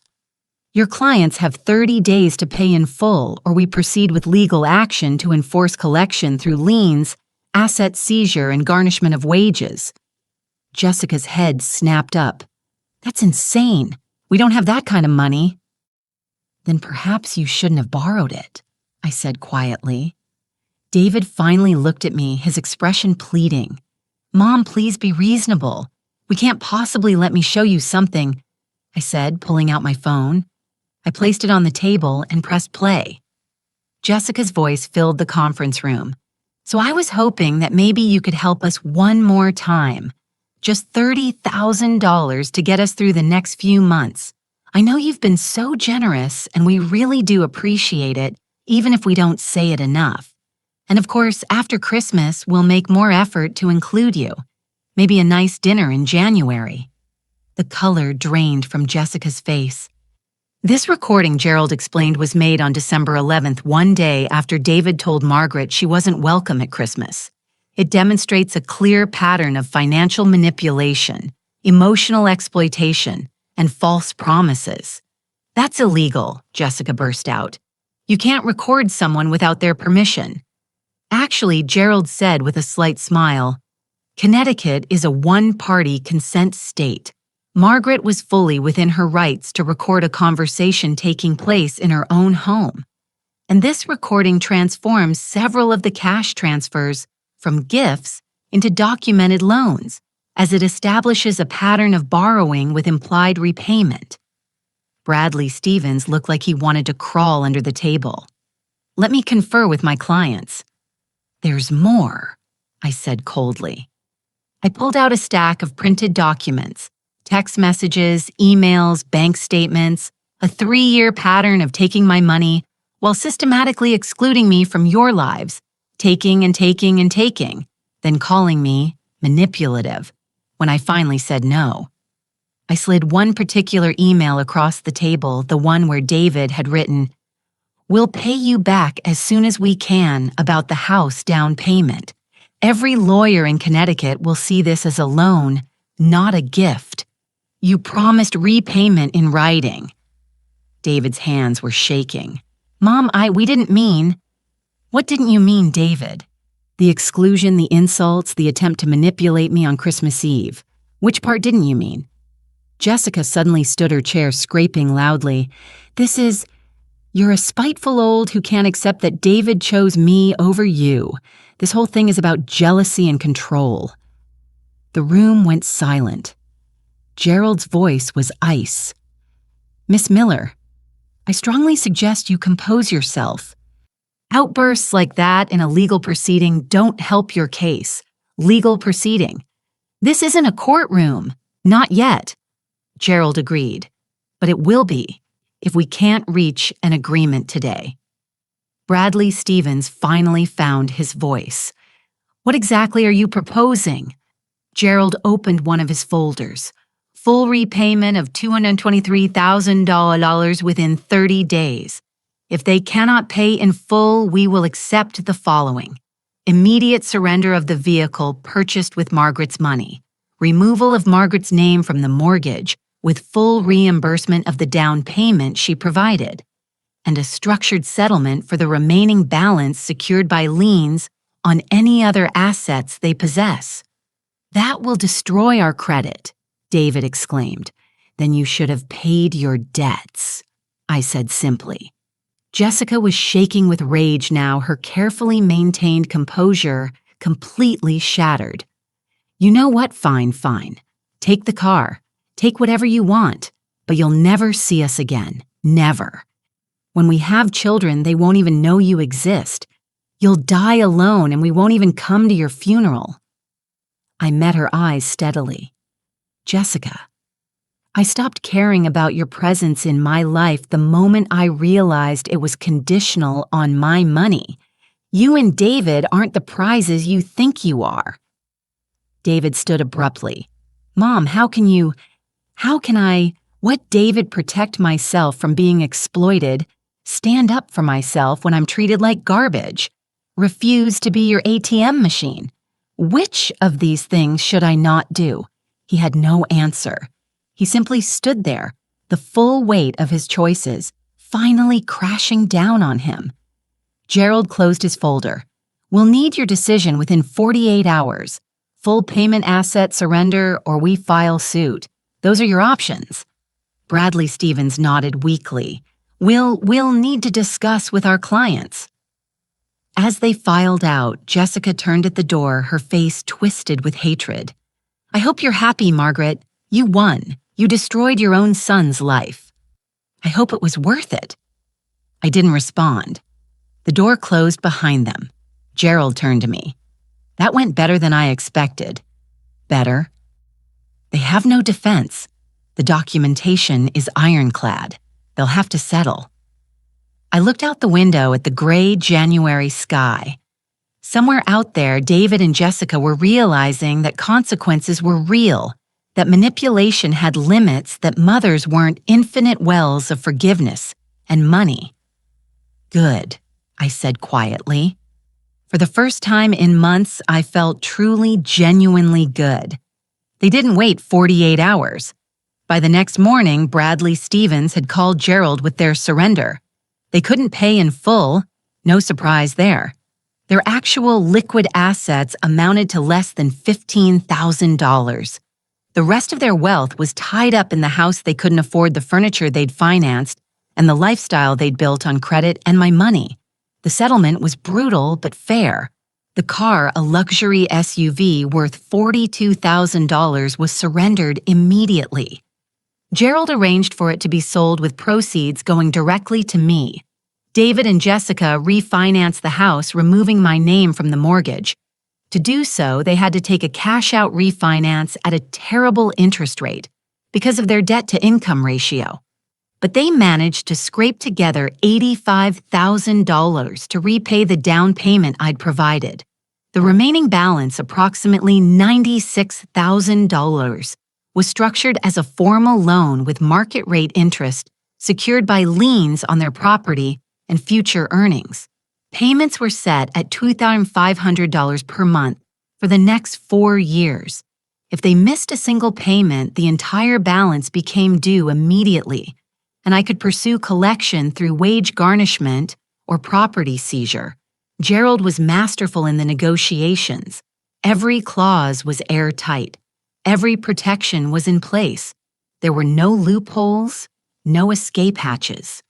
Your clients have 30 days to pay in full, or we proceed with legal action to enforce collection through liens, asset seizure, and garnishment of wages. Jessica's head snapped up. That's insane. We don't have that kind of money. Then perhaps you shouldn't have borrowed it, I said quietly. David finally looked at me, his expression pleading. Mom, please be reasonable. We can't possibly let me show you something, I said, pulling out my phone. I placed it on the table and pressed play. Jessica's voice filled the conference room. So I was hoping that maybe you could help us one more time. Just $30,000 to get us through the next few months. I know you've been so generous, and we really do appreciate it, even if we don't say it enough. And of course, after Christmas, we'll make more effort to include you. Maybe a nice dinner in January. The color drained from Jessica's face. This recording, Gerald explained, was made on December 11th, one day after David told Margaret she wasn't welcome at Christmas. It demonstrates a clear pattern of financial manipulation, emotional exploitation, and false promises. That's illegal, Jessica burst out. You can't record someone without their permission. Actually, Gerald said with a slight smile, Connecticut is a one-party consent state. Margaret was fully within her rights to record a conversation taking place in her own home. And this recording transforms several of the cash transfers from gifts into documented loans, as it establishes a pattern of borrowing with implied repayment. Bradley Stevens looked like he wanted to crawl under the table. Let me confer with my clients. There's more, I said coldly. I pulled out a stack of printed documents, text messages, emails, bank statements, a 3-year pattern of taking my money while systematically excluding me from your lives, taking and taking and taking, then calling me manipulative when I finally said no. I slid one particular email across the table, the one where David had written, We'll pay you back as soon as we can about the house down payment. Every lawyer in Connecticut will see this as a loan, not a gift. You promised repayment in writing. David's hands were shaking. Mom, we didn't mean. What didn't you mean, David? The exclusion, the insults, the attempt to manipulate me on Christmas Eve. Which part didn't you mean? Jessica suddenly stood her chair, scraping loudly. You're a spiteful old who can't accept that David chose me over you. This whole thing is about jealousy and control. The room went silent. Gerald's voice was ice. Miss Miller, I strongly suggest you compose yourself. Outbursts like that in a legal proceeding don't help your case. Legal proceeding. This isn't a courtroom. Not yet. Gerald agreed. But it will be if we can't reach an agreement today. Bradley Stevens finally found his voice. What exactly are you proposing? Gerald opened one of his folders. Full repayment of $223,000 within 30 days. If they cannot pay in full, we will accept the following: immediate surrender of the vehicle purchased with Margaret's money, removal of Margaret's name from the mortgage with full reimbursement of the down payment she provided, and a structured settlement for the remaining balance secured by liens on any other assets they possess. That will destroy our credit, David exclaimed. Then you should have paid your debts, I said simply. Jessica was shaking with rage now, her carefully maintained composure completely shattered. You know what? Fine. Take the car. Take whatever you want, but you'll never see us again. Never. When we have children, they won't even know you exist. You'll die alone and we won't even come to your funeral. I met her eyes steadily. Jessica, I stopped caring about your presence in my life the moment I realized it was conditional on my money. You and David aren't the prizes you think you are. David stood abruptly. Mom, how can I, what David protect myself from being exploited, stand up for myself when I'm treated like garbage, refuse to be your ATM machine? Which of these things should I not do? He had no answer. He simply stood there, the full weight of his choices finally crashing down on him. Gerald closed his folder. We'll need your decision within 48 hours. Full payment asset surrender or we file suit. Those are your options. Bradley Stevens nodded weakly. We'll need to discuss with our clients. As they filed out, Jessica turned at the door, her face twisted with hatred. I hope you're happy, Margaret. You won. You destroyed your own son's life. I hope it was worth it. I didn't respond. The door closed behind them. Gerald turned to me. That went better than I expected. Better. They have no defense. The documentation is ironclad. They'll have to settle. I looked out the window at the gray January sky. Somewhere out there, David and Jessica were realizing that consequences were real, that manipulation had limits, that mothers weren't infinite wells of forgiveness and money. Good, I said quietly. For the first time in months, I felt truly, genuinely good. They didn't wait 48 hours. By the next morning, Bradley Stevens had called Gerald with their surrender. They couldn't pay in full, no surprise there. Their actual liquid assets amounted to less than $15,000. The rest of their wealth was tied up in the house they couldn't afford, the furniture they'd financed, and the lifestyle they'd built on credit and my money. The settlement was brutal but fair. The car, a luxury SUV worth $42,000, was surrendered immediately. Gerald arranged for it to be sold with proceeds going directly to me. David and Jessica refinanced the house, removing my name from the mortgage. To do so, they had to take a cash-out refinance at a terrible interest rate because of their debt-to-income ratio. But they managed to scrape together $85,000 to repay the down payment I'd provided. The remaining balance, approximately $96,000, was structured as a formal loan with market rate interest secured by liens on their property and future earnings. Payments were set at $2,500 per month for the next 4 years. If they missed a single payment, the entire balance became due immediately, and I could pursue collection through wage garnishment or property seizure. Gerald was masterful in the negotiations. Every clause was airtight. Every protection was in place. There were no loopholes, no escape hatches.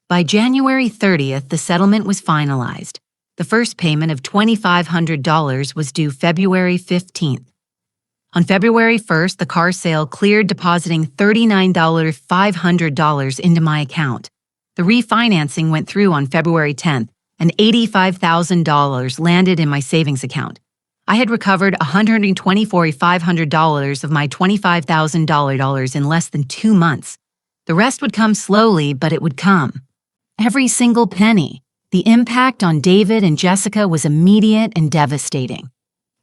By January 30th, the settlement was finalized. The first payment of $2,500 was due February 15th. On February 1st, the car sale cleared, depositing $39,500 into my account. The refinancing went through on February 10th, and $85,000 landed in my savings account. I had recovered $124,500 of my $25,000 in less than 2 months. The rest would come slowly, but it would come. Every single penny. The impact on David and Jessica was immediate and devastating.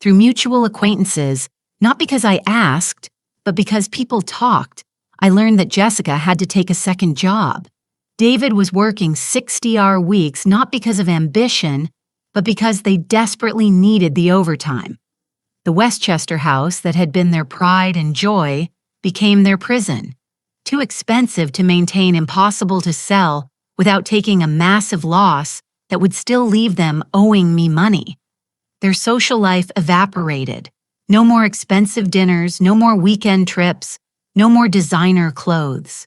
Through mutual acquaintances, not because I asked, but because people talked, I learned that Jessica had to take a second job. David was working 60-hour weeks not because of ambition, but because they desperately needed the overtime. The Westchester house that had been their pride and joy became their prison. Too expensive to maintain, impossible to sell without taking a massive loss that would still leave them owing me money. Their social life evaporated. No more expensive dinners, no more weekend trips, no more designer clothes.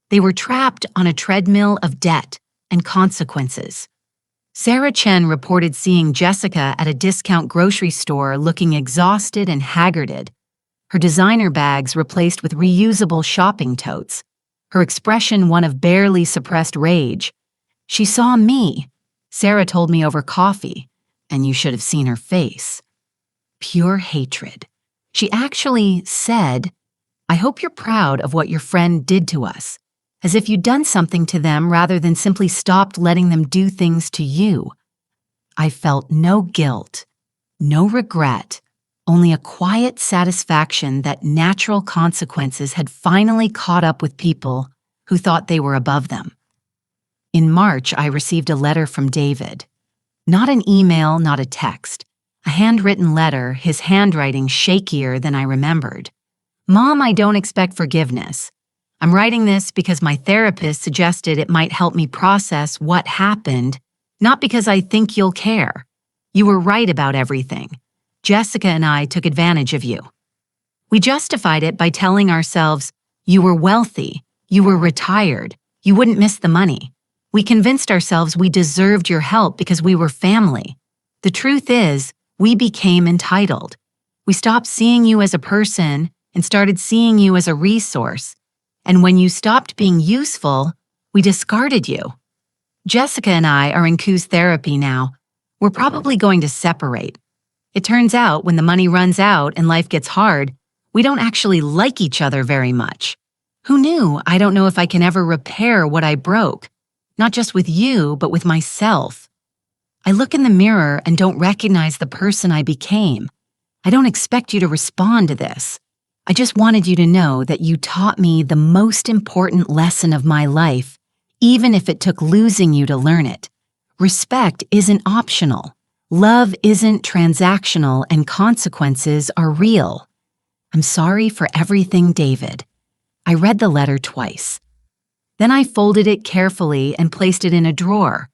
They were trapped on a treadmill of debt and consequences. Sarah Chen reported seeing Jessica at a discount grocery store looking exhausted and haggarded, her designer bags replaced with reusable shopping totes, her expression one of barely suppressed rage. She saw me, Sarah told me over coffee, and you should have seen her face. Pure hatred. She actually said, "I hope you're proud of what your friend did to us," as if you'd done something to them rather than simply stopped letting them do things to you. I felt no guilt, no regret, only a quiet satisfaction that natural consequences had finally caught up with people who thought they were above them. In March, I received a letter from David. Not an email, not a text. A handwritten letter, his handwriting shakier than I remembered. "Mom, I don't expect forgiveness. I'm writing this because my therapist suggested it might help me process what happened, not because I think you'll care. You were right about everything. Jessica and I took advantage of you." We justified it by telling ourselves, "You were wealthy, you were retired, you wouldn't miss the money." We convinced ourselves we deserved your help because we were family. The truth is, we became entitled. We stopped seeing you as a person and started seeing you as a resource. And when you stopped being useful, we discarded you. Jessica and I are in Q's therapy now. We're probably going to separate. It turns out when the money runs out and life gets hard, we don't actually like each other very much. Who knew? I don't know if I can ever repair what I broke. Not just with you, but with myself. I look in the mirror and don't recognize the person I became. I don't expect you to respond to this. I just wanted you to know that you taught me the most important lesson of my life, even if it took losing you to learn it. Respect isn't optional. Love isn't transactional, and consequences are real. I'm sorry for everything, David. I read the letter twice. Then I folded it carefully and placed it in a drawer.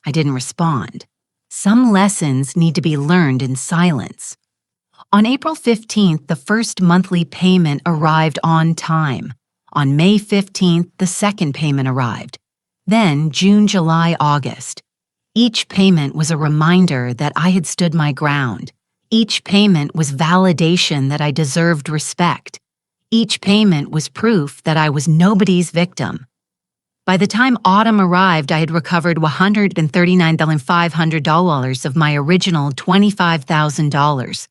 I didn't respond. Some lessons need to be learned in silence. On April 15th, the first monthly payment arrived on time. On May 15th, the second payment arrived. Then June, July, August. Each payment was a reminder that I had stood my ground. Each payment was validation that I deserved respect. Each payment was proof that I was nobody's victim. By the time autumn arrived, I had recovered $139,500 of my original $25,000.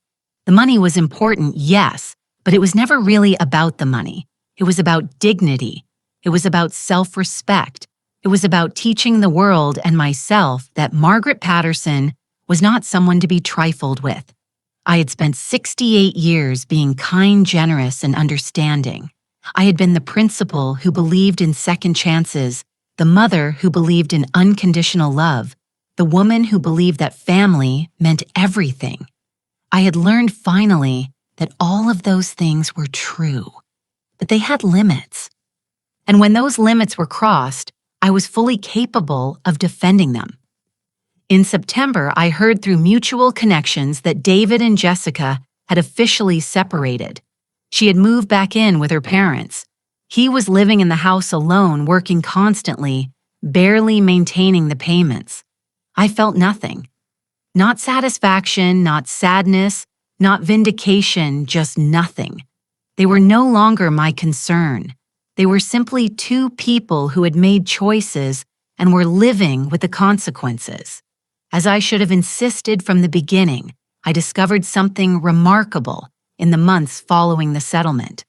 The money was important, yes, but it was never really about the money. It was about dignity. It was about self-respect. It was about teaching the world and myself that Margaret Patterson was not someone to be trifled with. I had spent 68 years being kind, generous, and understanding. I had been the principal who believed in second chances, the mother who believed in unconditional love, the woman who believed that family meant everything. I had learned finally that all of those things were true, but they had limits. And when those limits were crossed, I was fully capable of defending them. In September, I heard through mutual connections that David and Jessica had officially separated. She had moved back in with her parents. He was living in the house alone, working constantly, barely maintaining the payments. I felt nothing. Not satisfaction, not sadness, not vindication, just nothing. They were no longer my concern. They were simply two people who had made choices and were living with the consequences. As I should have insisted from the beginning, I discovered something remarkable in the months following the settlement.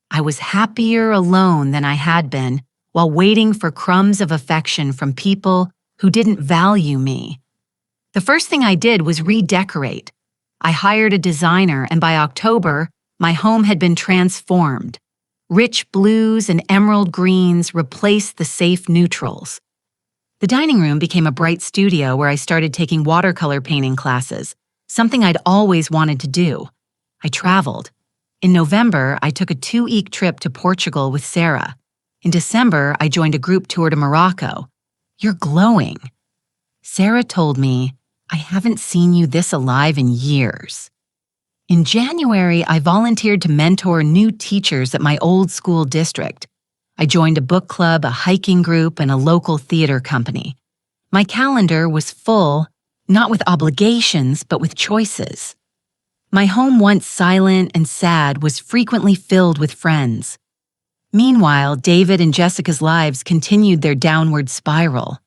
I was happier alone than I had been while waiting for crumbs of affection from people who didn't value me. The first thing I did was redecorate. I hired a designer, and by October, my home had been transformed. Rich blues and emerald greens replaced the safe neutrals. The dining room became a bright studio where I started taking watercolor painting classes, something I'd always wanted to do. I traveled. In November, I took a 2-week trip to Portugal with Sarah. In December, I joined a group tour to Morocco. You're glowing. Sarah told me, I haven't seen you this alive in years. In January, I volunteered to mentor new teachers at my old school district. I joined a book club, a hiking group, and a local theater company. My calendar was full, not with obligations, but with choices. My home, once silent and sad, was frequently filled with friends. Meanwhile, David and Jessica's lives continued their downward spiral.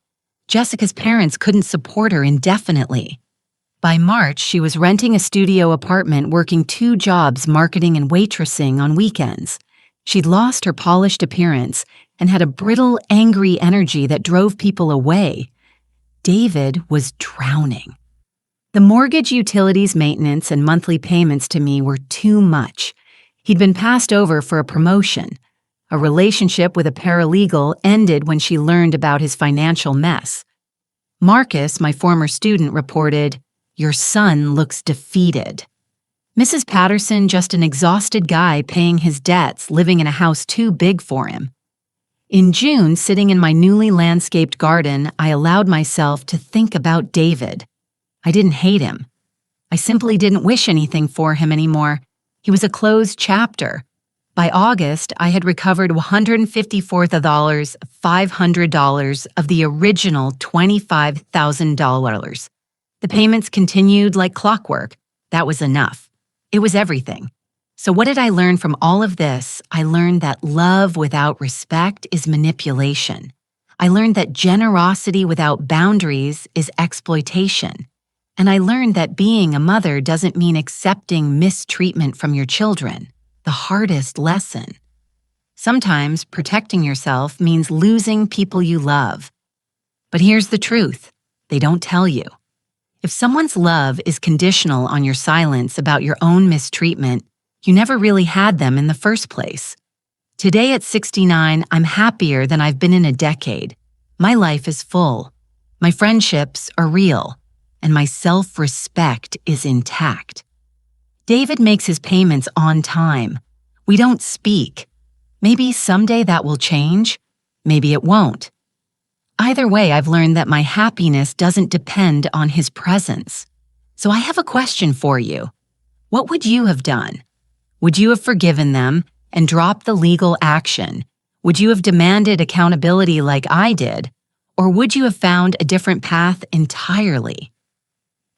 Jessica's parents couldn't support her indefinitely. By March, she was renting a studio apartment, working 2 jobs, marketing and waitressing on weekends. She'd lost her polished appearance and had a brittle, angry energy that drove people away. David was drowning. The mortgage, utilities, maintenance, and monthly payments to me were too much. He'd been passed over for a promotion. A relationship with a paralegal ended when she learned about his financial mess. Marcus, my former student, reported, "Your son looks defeated." Mrs. Patterson, just an exhausted guy paying his debts, living in a house too big for him. In June, sitting in my newly landscaped garden, I allowed myself to think about David. I didn't hate him. I simply didn't wish anything for him anymore. He was a closed chapter. By August, I had recovered $154,500 of the original $25,000. The payments continued like clockwork. That was enough. It was everything. So what did I learn from all of this? I learned that love without respect is manipulation. I learned that generosity without boundaries is exploitation. And I learned that being a mother doesn't mean accepting mistreatment from your children, the hardest lesson. Sometimes protecting yourself means losing people you love. But here's the truth: they don't tell you. If someone's love is conditional on your silence about your own mistreatment, you never really had them in the first place. Today at 69, I'm happier than I've been in a decade. My life is full. My friendships are real. And my self-respect is intact. David makes his payments on time. We don't speak. Maybe someday that will change. Maybe it won't. Either way, I've learned that my happiness doesn't depend on his presence. So I have a question for you. What would you have done? Would you have forgiven them and dropped the legal action? Would you have demanded accountability like I did? Or would you have found a different path entirely?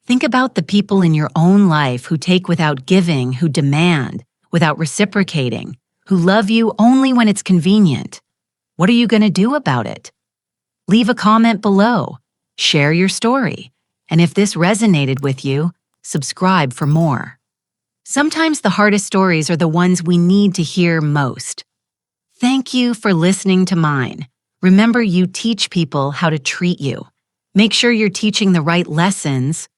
Think about the people in your own life who take without giving, who demand without reciprocating, who love you only when it's convenient. What are you going to do about it? Leave a comment below, share your story, and if this resonated with you, subscribe for more. Sometimes the hardest stories are the ones we need to hear most. Thank you for listening to mine. Remember, you teach people how to treat you. Make sure you're teaching the right lessons